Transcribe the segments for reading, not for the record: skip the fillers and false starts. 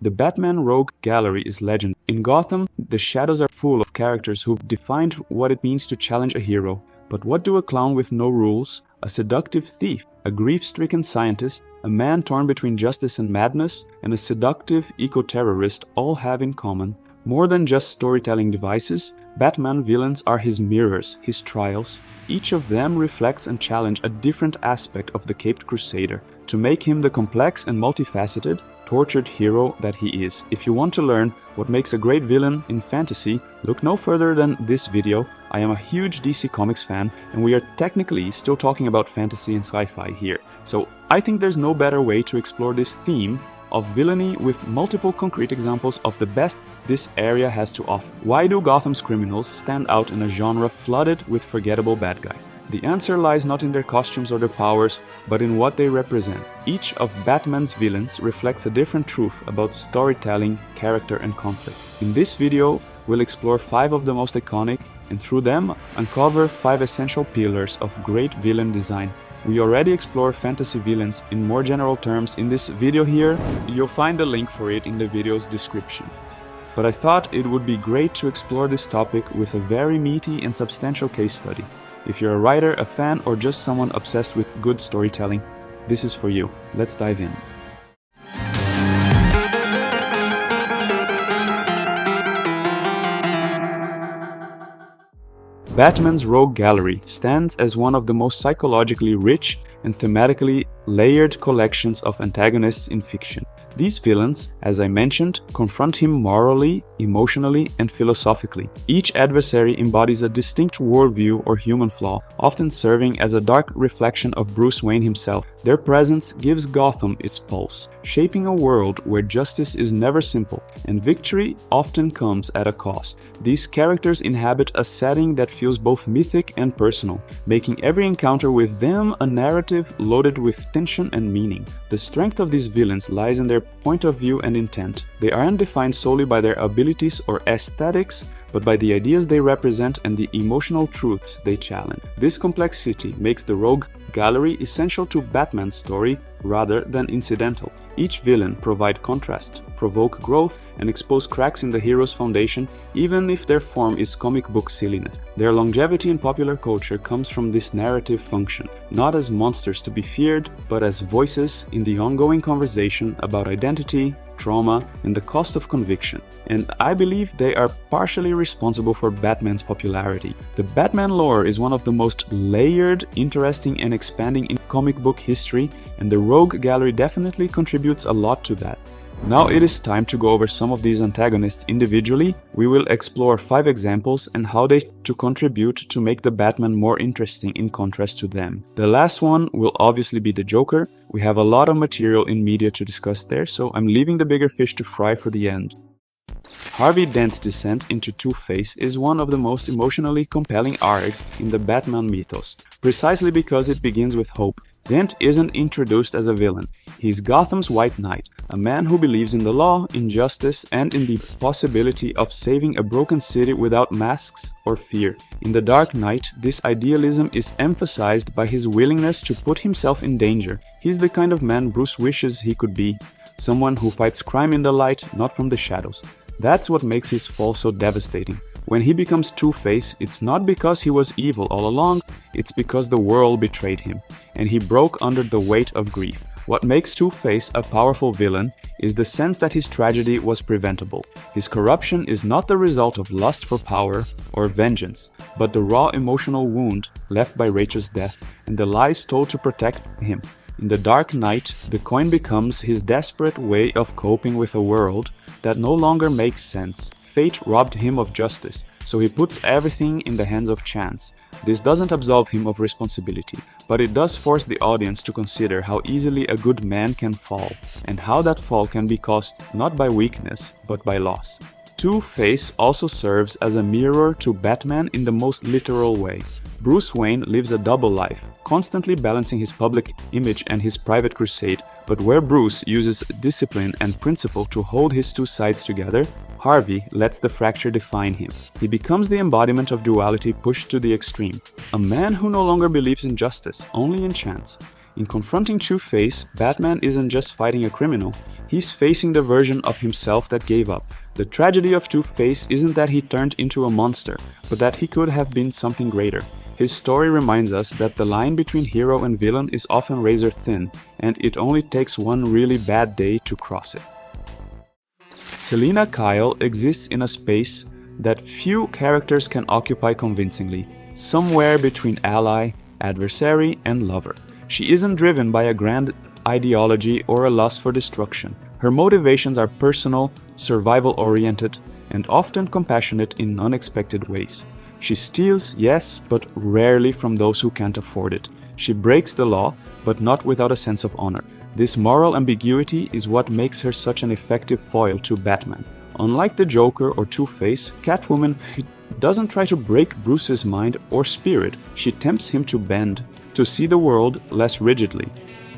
The Batman Rogue Gallery is legend. In Gotham, the shadows are full of characters who've defined what it means to challenge a hero. But what do a clown with no rules, a seductive thief, a grief-stricken scientist, a man torn between justice and madness, and a seductive eco-terrorist all have in common? More than just storytelling devices, Batman villains are his mirrors, his trials. Each of them reflects and challenges a different aspect of the Caped Crusader, to make him the complex and multifaceted, tortured hero that he is. If you want to learn what makes a great villain in fantasy, look no further than this video. I am a huge DC Comics fan, and we are technically still talking about fantasy and sci-fi here. So I think there's no better way to explore this theme of villainy with multiple concrete examples of the best this area has to offer. Why do Gotham's criminals stand out in a genre flooded with forgettable bad guys? The answer lies not in their costumes or their powers, but in what they represent. Each of Batman's villains reflects a different truth about storytelling, character, and conflict. In this video, we'll explore 5 of the most iconic, and through them, uncover 5 essential pillars of great villain design. We already explore fantasy villains in more general terms in this video here. You'll find the link for it in the video's description. But I thought it would be great to explore this topic with a very meaty and substantial case study. If you're a writer, a fan, or just someone obsessed with good storytelling, this is for you. Let's dive in. Batman's Rogue Gallery stands as one of the most psychologically rich and thematically layered collections of antagonists in fiction. These villains, as I mentioned, confront him morally, emotionally, and philosophically. Each adversary embodies a distinct worldview or human flaw, often serving as a dark reflection of Bruce Wayne himself. Their presence gives Gotham its pulse, shaping a world where justice is never simple, and victory often comes at a cost. These characters inhabit a setting that feels both mythic and personal, making every encounter with them a narrative loaded with tension and meaning. The strength of these villains lies in their point of view and intent. They aren't defined solely by their abilities or aesthetics, but by the ideas they represent and the emotional truths they challenge. This complexity makes the Rogue Gallery essential to Batman's story rather than incidental. Each villain provides contrast, provoke growth, and expose cracks in the hero's foundation, even if their form is comic book silliness. Their longevity in popular culture comes from this narrative function, not as monsters to be feared, but as voices in the ongoing conversation about identity, trauma, and the cost of conviction. And I believe they are partially responsible for Batman's popularity. The Batman lore is one of the most layered, interesting, and expanding in comic book history, and the Rogue Gallery definitely contributes a lot to that. Now it is time to go over some of these antagonists individually. We will explore 5 examples and how they to contribute to make the Batman more interesting in contrast to them. The last one will obviously be the Joker. We have a lot of material in media to discuss there, so I'm leaving the bigger fish to fry for the end. Harvey Dent's descent into Two-Face is one of the most emotionally compelling arcs in the Batman mythos, precisely because it begins with hope. Dent isn't introduced as a villain. He's Gotham's White Knight, a man who believes in the law, in justice, and in the possibility of saving a broken city without masks or fear. In The Dark Knight, this idealism is emphasized by his willingness to put himself in danger. He's the kind of man Bruce wishes he could be, someone who fights crime in the light, not from the shadows. That's what makes his fall so devastating. When he becomes Two-Face, it's not because he was evil all along, it's because the world betrayed him, and he broke under the weight of grief. What makes Two-Face a powerful villain is the sense that his tragedy was preventable. His corruption is not the result of lust for power or vengeance, but the raw emotional wound left by Rachel's death and the lies told to protect him. In The Dark Knight, the coin becomes his desperate way of coping with a world that no longer makes sense. Fate robbed him of justice, so he puts everything in the hands of chance. This doesn't absolve him of responsibility, but it does force the audience to consider how easily a good man can fall, and how that fall can be caused not by weakness, but by loss. Two-Face also serves as a mirror to Batman in the most literal way. Bruce Wayne lives a double life, constantly balancing his public image and his private crusade, but where Bruce uses discipline and principle to hold his two sides together, Harvey lets the fracture define him. He becomes the embodiment of duality pushed to the extreme, a man who no longer believes in justice, only in chance. In confronting Two-Face, Batman isn't just fighting a criminal, he's facing the version of himself that gave up. The tragedy of Two-Face isn't that he turned into a monster, but that he could have been something greater. His story reminds us that the line between hero and villain is often razor thin, and it only takes one really bad day to cross it. Selina Kyle exists in a space that few characters can occupy convincingly, somewhere between ally, adversary, and lover. She isn't driven by a grand ideology or a lust for destruction. Her motivations are personal, survival-oriented, and often compassionate in unexpected ways. She steals, yes, but rarely from those who can't afford it. She breaks the law, but not without a sense of honor. This moral ambiguity is what makes her such an effective foil to Batman. Unlike the Joker or Two-Face, Catwoman doesn't try to break Bruce's mind or spirit. She tempts him to bend, to see the world less rigidly.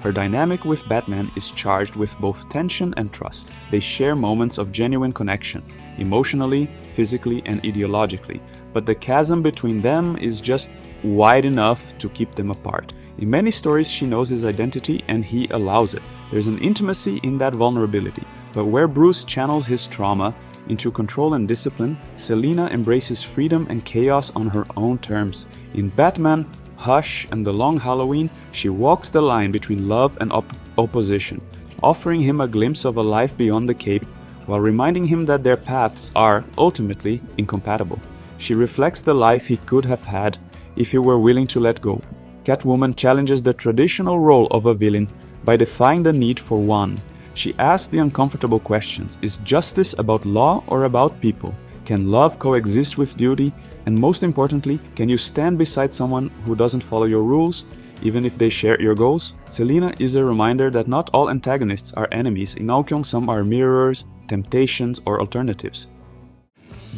Her dynamic with Batman is charged with both tension and trust. They share moments of genuine connection, emotionally, physically, and ideologically, but the chasm between them is just wide enough to keep them apart. In many stories, she knows his identity and he allows it. There's an intimacy in that vulnerability. But where Bruce channels his trauma into control and discipline, Selina embraces freedom and chaos on her own terms. In Batman, Hush, and The Long Halloween, she walks the line between love and opposition, offering him a glimpse of a life beyond the cape, while reminding him that their paths are, ultimately, incompatible. She reflects the life he could have had if he were willing to let go. Catwoman challenges the traditional role of a villain by defying the need for one. She asks the uncomfortable questions. Is justice about law or about people? Can love coexist with duty? And most importantly, can you stand beside someone who doesn't follow your rules, even if they share your goals? Selina is a reminder that not all antagonists are enemies. In Aokyong, some are mirrors, temptations, or alternatives.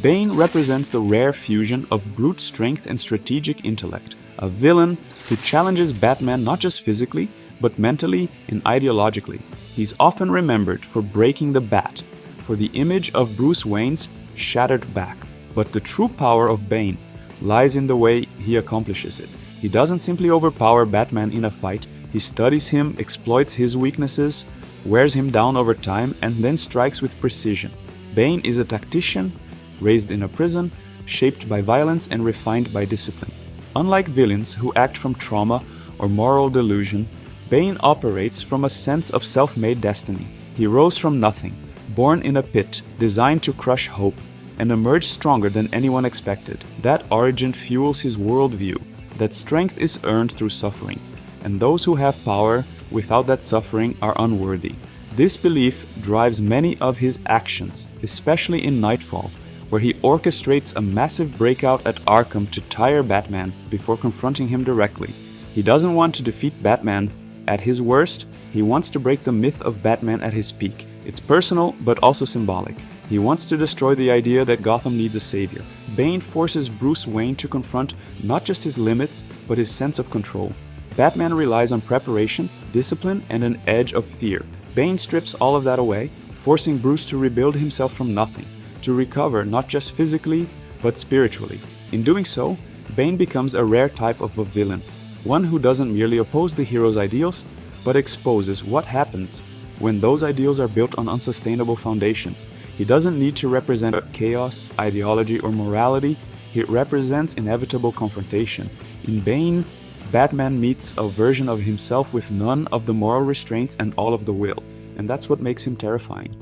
Bane represents the rare fusion of brute strength and strategic intellect, a villain who challenges Batman not just physically, but mentally and ideologically. He's often remembered for breaking the bat, for the image of Bruce Wayne's shattered back. But the true power of Bane lies in the way he accomplishes it. He doesn't simply overpower Batman in a fight, he studies him, exploits his weaknesses, wears him down over time, and then strikes with precision. Bane is a tactician, raised in a prison, shaped by violence and refined by discipline. Unlike villains who act from trauma or moral delusion, Bane operates from a sense of self-made destiny. He rose from nothing, born in a pit, designed to crush hope, and emerged stronger than anyone expected. That origin fuels his worldview, that strength is earned through suffering, and those who have power without that suffering are unworthy. This belief drives many of his actions, especially in Nightfall, where he orchestrates a massive breakout at Arkham to tire Batman before confronting him directly. He doesn't want to defeat Batman at his worst, he wants to break the myth of Batman at his peak. It's personal, but also symbolic. He wants to destroy the idea that Gotham needs a savior. Bane forces Bruce Wayne to confront not just his limits, but his sense of control. Batman relies on preparation, discipline, and an edge of fear. Bane strips all of that away, forcing Bruce to rebuild himself from nothing, to recover not just physically, but spiritually. In doing so, Bane becomes a rare type of a villain, one who doesn't merely oppose the hero's ideals, but exposes what happens when those ideals are built on unsustainable foundations. He doesn't need to represent chaos, ideology, or morality, he represents inevitable confrontation. In Bane, Batman meets a version of himself with none of the moral restraints and all of the will, and that's what makes him terrifying.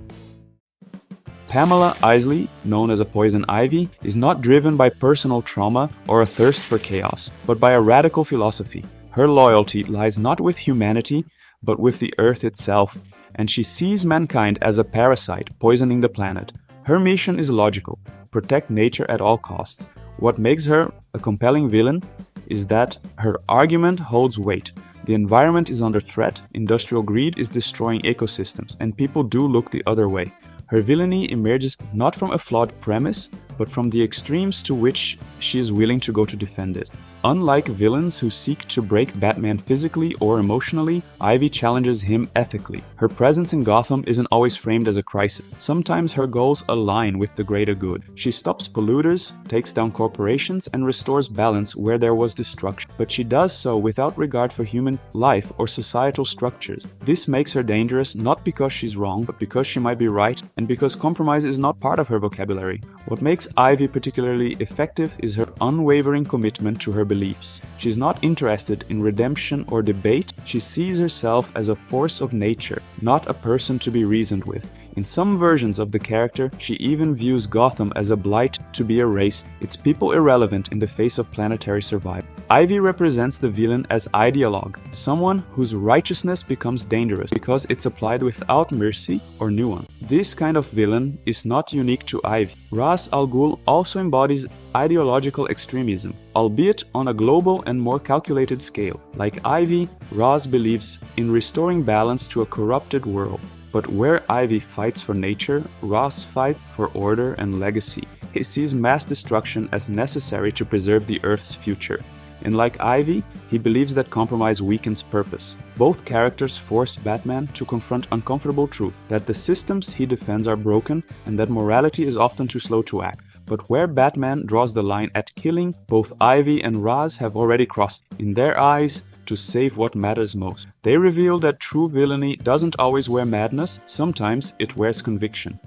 Pamela Isley, known as a Poison Ivy, is not driven by personal trauma or a thirst for chaos, but by a radical philosophy. Her loyalty lies not with humanity, but with the Earth itself, and she sees mankind as a parasite poisoning the planet. Her mission is logical: protect nature at all costs. What makes her a compelling villain is that her argument holds weight. The environment is under threat, industrial greed is destroying ecosystems, and people do look the other way. Her villainy emerges not from a flawed premise, but from the extremes to which she is willing to go to defend it. Unlike villains who seek to break Batman physically or emotionally, Ivy challenges him ethically. Her presence in Gotham isn't always framed as a crisis. Sometimes her goals align with the greater good. She stops polluters, takes down corporations, and restores balance where there was destruction. But she does so without regard for human life or societal structures. This makes her dangerous not because she's wrong, but because she might be right, and because compromise is not part of her vocabulary. What makes Ivy particularly effective is her unwavering commitment to her beliefs. She's not interested in redemption or debate. She sees herself as a force of nature, not a person to be reasoned with. In some versions of the character, she even views Gotham as a blight to be erased, its people irrelevant in the face of planetary survival. Ivy represents the villain as ideologue, someone whose righteousness becomes dangerous because it's applied without mercy or nuance. This kind of villain is not unique to Ivy. Ra's al Ghul also embodies ideological extremism, albeit on a global and more calculated scale. Like Ivy, Ra's believes in restoring balance to a corrupted world. But where Ivy fights for nature, Ra's fights for order and legacy. He sees mass destruction as necessary to preserve the Earth's future. And like Ivy, he believes that compromise weakens purpose. Both characters force Batman to confront uncomfortable truth, that the systems he defends are broken and that morality is often too slow to act. But where Batman draws the line at killing, both Ivy and Ra's have already crossed. In their eyes, to save what matters most. They reveal that true villainy doesn't always wear madness, sometimes it wears conviction.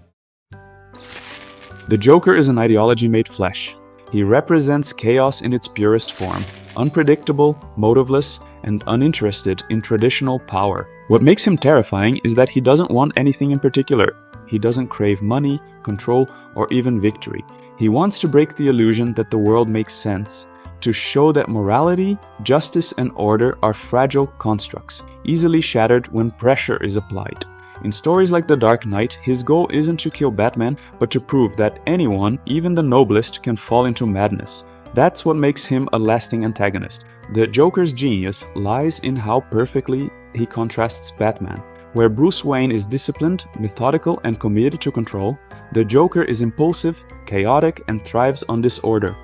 The Joker is an ideology made flesh. He represents chaos in its purest form, unpredictable, motiveless, and uninterested in traditional power. What makes him terrifying is that he doesn't want anything in particular. He doesn't crave money, control, or even victory. He wants to break the illusion that the world makes sense, to show that morality, justice, and order are fragile constructs, easily shattered when pressure is applied. In stories like The Dark Knight, his goal isn't to kill Batman, but to prove that anyone, even the noblest, can fall into madness. That's what makes him a lasting antagonist. The Joker's genius lies in how perfectly he contrasts Batman. Where Bruce Wayne is disciplined, methodical, and committed to control, the Joker is impulsive, chaotic, and thrives on disorder.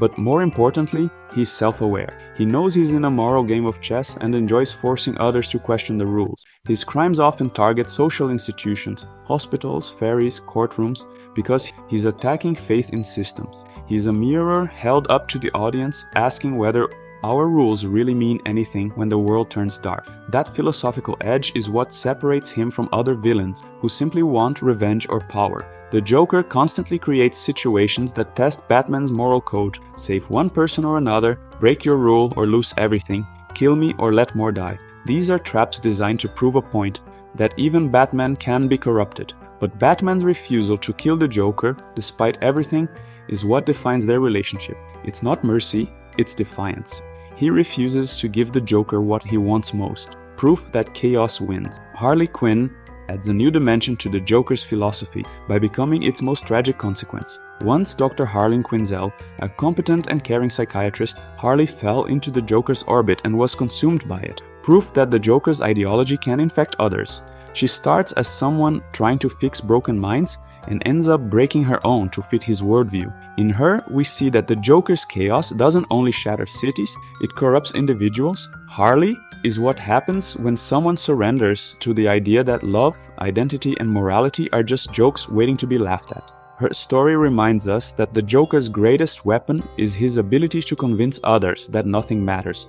But more importantly, he's self-aware. He knows he's in a moral game of chess and enjoys forcing others to question the rules. His crimes often target social institutions, hospitals, ferries, courtrooms, because he's attacking faith in systems. He's a mirror held up to the audience, asking whether our rules really mean anything when the world turns dark. That philosophical edge is what separates him from other villains who simply want revenge or power. The Joker constantly creates situations that test Batman's moral code: save one person or another, break your rule or lose everything, kill me or let more die. These are traps designed to prove a point that even Batman can be corrupted. But Batman's refusal to kill the Joker, despite everything, is what defines their relationship. It's not mercy, it's defiance. He refuses to give the Joker what he wants most, proof that chaos wins. Harley Quinn adds a new dimension to the Joker's philosophy by becoming its most tragic consequence. Once Dr. Harlan Quinzel, a competent and caring psychiatrist, Harley fell into the Joker's orbit and was consumed by it, proof that the Joker's ideology can infect others. She starts as someone trying to fix broken minds and ends up breaking her own to fit his worldview. In her, we see that the Joker's chaos doesn't only shatter cities, it corrupts individuals. Harley is what happens when someone surrenders to the idea that love, identity, and morality are just jokes waiting to be laughed at. Her story reminds us that the Joker's greatest weapon is his ability to convince others that nothing matters.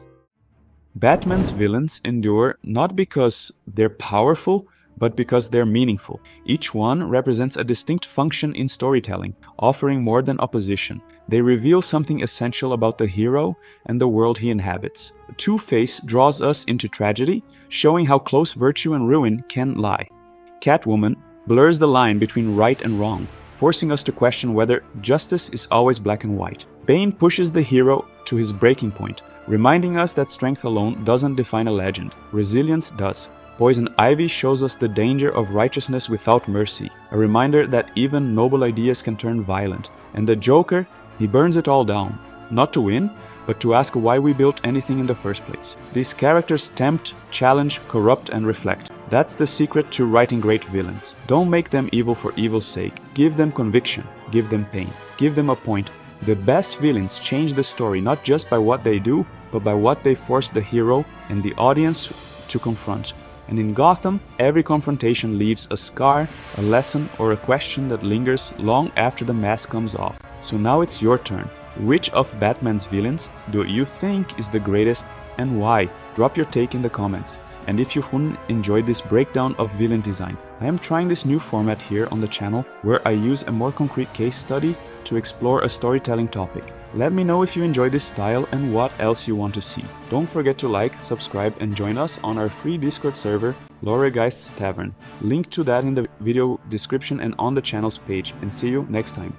Batman's villains endure not because they're powerful, but because they're meaningful. Each one represents a distinct function in storytelling, offering more than opposition. They reveal something essential about the hero and the world he inhabits. Two-Face draws us into tragedy, showing how close virtue and ruin can lie. Catwoman blurs the line between right and wrong, forcing us to question whether justice is always black and white. Bane pushes the hero to his breaking point, reminding us that strength alone doesn't define a legend. Resilience does. Poison Ivy shows us the danger of righteousness without mercy, a reminder that even noble ideas can turn violent. And the Joker, he burns it all down, not to win, but to ask why we built anything in the first place. These characters tempt, challenge, corrupt, and reflect. That's the secret to writing great villains. Don't make them evil for evil's sake. Give them conviction. Give them pain. Give them a point. The best villains change the story not just by what they do, but by what they force the hero and the audience to confront. And in Gotham, every confrontation leaves a scar, a lesson, or a question that lingers long after the mask comes off. So now it's your turn. Which of Batman's villains do you think is the greatest and why? Drop your take in the comments. And if you enjoyed this breakdown of villain design, I am trying this new format here on the channel where I use a more concrete case study to explore a storytelling topic. Let me know if you enjoy this style and what else you want to see. Don't forget to like, subscribe and join us on our free Discord server, Loregeist's Tavern. Link to that in the video description and on the channel's page, and see you next time.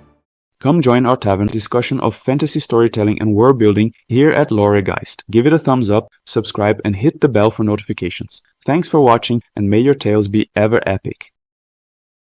Come join our Tavern discussion of fantasy storytelling and world building here at Loregeist. Give it a thumbs up, subscribe and hit the bell for notifications. Thanks for watching and may your tales be ever epic.